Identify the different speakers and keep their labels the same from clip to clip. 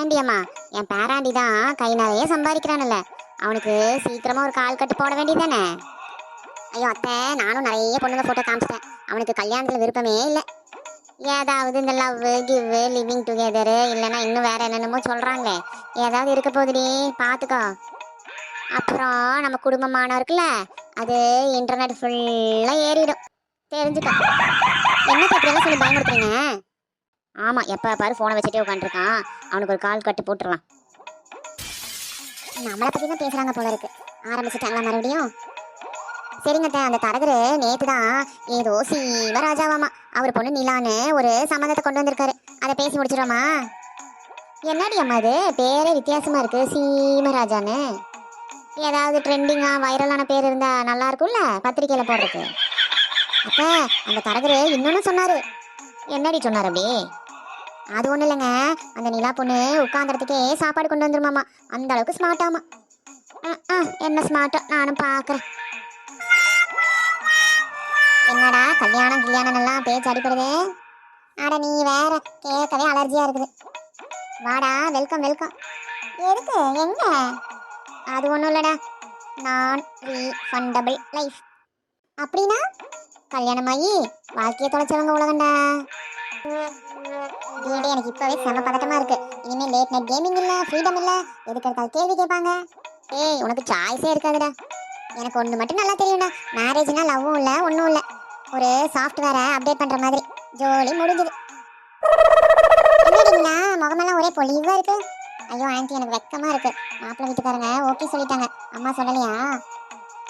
Speaker 1: ஏண்டியம்மா, என் பேராண்டி தான் கை நிறைய சம்பாதிக்கிறான்ல, அவனுக்கு சீக்கிரமா ஒரு கால் கட்டு போட வேண்டியதானே? ஐயோ அத்தை, நானும் நிறைய பொண்ணுங்க போட்டோ காமிச்சிட்டேன். அவனுக்கு கல்யாணத்துல விருப்பமே இல்லை. ஏதாவது இந்த லவ் கிவ் லிவிங் டுகெதரு இல்லைன்னா இன்னும் வேற என்னென்னமோ சொல்றாங்களே, ஏதாவது இருக்க போகுதுடி, பார்த்துக்கோ. அப்புறம் நம்ம குடும்பமானம் இருக்குல்ல, அது இன்டர்நெட் ஃபுல்லா ஏறிடும், தெரிஞ்சுக்கோ. என்ன இப்படியெல்லாம் சொல்லி பயன்படுத்துறீங்க? ஆமா, எப்ப பாரு போனை வச்சுட்டே உட்காந்துருக்கான், அவனுக்கு ஒரு கால் கட்டு போட்டுடலாம். நம்மளை பத்தி தான் பேசுறாங்க போல இருக்கு. ஆரம்பிச்சுட்டாங்களா மறுபடியும்? சரிங்க, அந்த தரகரு நேத்து தான் ஏதோ சீமராஜாவாமா அவர் பொண்ணு நிலான்னு ஒரு சம்மந்தத்தை கொண்டு வந்திருக்காரு. அதை பேசி முடிச்சிடோமா? என்னடி அம்மா இது பேரே வித்தியாசமா இருக்கு, சீமராஜான்னு. ஏதாவது ட்ரெண்டிங்கா வைரலான பேர் இருந்தா நல்லா இருக்கும்ல பத்திரிக்கையில போடுறதுக்கு. அப்ப அந்த தரகரு இன்னொன்னு சொன்னாரு. என்னடி சொன்னார் அப்படி? அது ஒண்ணு இல்லைங்க, அந்த நிலா பொண்ணு உட்கார்ந்துறதுக்கே சாப்பாடு கொண்டு வந்துருமாமா, அந்த அளவுக்கு ஸ்மார்ட் ஆமா. என்ன ஸ்மார்ட்டோ நானும் பாக்குறேன். என்னடா கல்யாணம் எல்லாம் பேச்சு அடிப்படுது? அட நீ வேற, கேட்கவே அலர்ஜியா இருக்குது. வாடா, வெல்கம் வெல்கம். எதுக்கு, எங்க? அது ஒண்ணும் இல்லடா, நான் ரீஃபண்டபிள் லைஃப். அப்படின்னா கல்யாணமாயி வாழ்க்கையை தொலைச்சவங்க உலகண்டா. எனக்கு இப்பவே செம பதட்டமா இருக்கு. இனிமே லேட் நைட் கேமிங் இல்ல, ஃப்ரீடம் இல்ல, எதுக்கு எடுத்தாலும் கேள்வி கேட்பாங்க. ஏய், உனக்கு சாய்ஸே இருக்காதுடா. எனக்கு ஒண்ணு மட்டும் நல்லா தெரியும்டா, மேரேஜ்னா லவ்வும் இல்ல ஒன்றும் இல்லை, ஒரு சாஃப்ட்வேரை அப்டேட் பண்ற மாதிரி. ஜோலி முடிஞ்சுது. என்னடிங்களா முகமெல்லாம் ஒரே பொலிவா இருக்கு? ஐயோ ஆன்ட்டி, எனக்கு வெக்கமா இருக்கு. மாப்பிள்ளை வீட்டுக்காரங்க ஓகே சொல்லிட்டாங்க, அம்மா சொல்லலையா?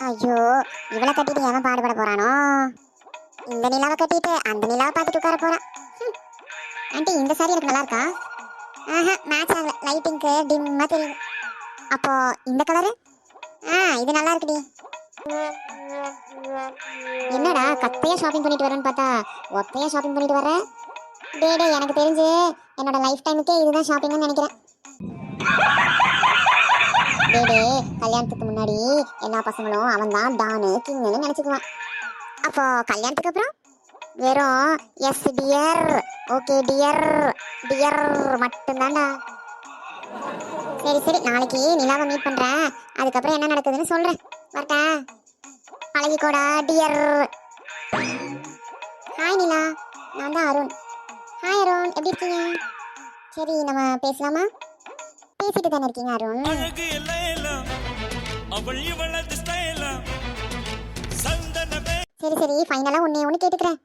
Speaker 1: ஐயோ, இவளை கட்டிட்டு எவன் பாடுபட போறானோ? இந்த நிலாவை கட்டிட்டு அந்த நிலாவை பார்த்துட்டு உட்கார போறான். ஆன்ட்டி, இந்த சாரி எனக்கு நல்லா இருக்கா? மேட்ச் ஆகல, லைட்டிங்க்கு டிம்மா தெரியுது. அப்போ இந்த கலரு? இது நல்லா இருக்குடி. என்னடா கத்தையா ஷாப்பிங் பண்ணிட்டு வரேன்னு பார்த்தா ஒத்தையா ஷாப்பிங் பண்ணிட்டு வர? டே எனக்கு தெரிஞ்சு என்னோட லைஃப் டைமுக்கே இதுதான் ஷாப்பிங்னு நினைக்கிறேன். டே கல்யாணத்துக்கு முன்னாடி எல்லா பசங்களும் அவன் தான் டானு கிங்னு நினைச்சுக்குவான். அப்போ கல்யாணத்துக்கு அப்புறம் வெறும் yes dear, okay dear, dear மட்டும்தான்டா. சரி, நாளைக்கு நிலாவை மீட் பண்றேன், அதுக்கப்புறம் என்ன நடக்குதுன்னு சொல்றேன். வரட்டா? பழகிக்கோடா டியர். ஹாய் நிலா, நான் தான் அருண். ஹாய் அருண், எப்படி இருக்கீங்க? சரி, நம்ம பேசலாமா? பேசிட்டு தானே இருக்கீங்க அருண். சரி, ஃபைனலா ஒண்ணு கேட்டுக்கிறேன்.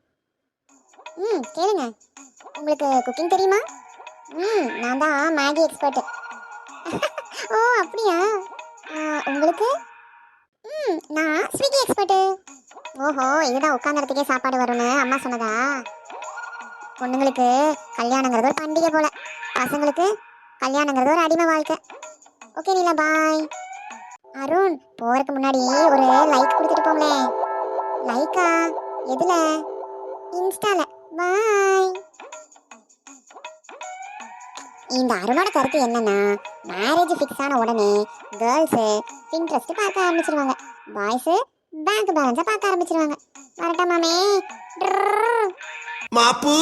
Speaker 1: கேளுங்க. உங்களுக்கு குக்கிங் தெரியுமா? நான் தான் மேகி எக்ஸ்பர்ட். ஓ அப்படியா? உங்களுக்கு? நான் ஸ்விக்கி எக்ஸ்பர்ட். ஓஹோ, இதுதான் உட்கார்ந்துறதுக்கே சாப்பாடு வரும்னு அம்மா சொன்னதா? பொண்ணுங்களுக்கு கல்யாணங்கிறது ஒரு பண்டிகை போல, பசங்களுக்கு கல்யாணங்கிறது ஒரு அடிமை வாழ்க்கை. ஓகே நீலா, பாய். அருண், போறதுக்கு முன்னாடி ஒரு லைக் கொடுத்துட்டு போங்களே. லைக்கா? எதுல? இன்ஸ்டால. பாய். இந்த அருணோட கருத்து என்னன்னா, மேரேஜ் ஃபிக்ஸ் ஆன உடனே கேர்ள்ஸ் பின்ட்ரெஸ்ட் பார்க்க ஆரம்பிச்சிருவாங்க, பாய்ஸ் பேங்க் பேலன்ஸை பார்க்க ஆரம்பிச்சிருவாங்க. வரட்டா மாமே?
Speaker 2: மாப்பு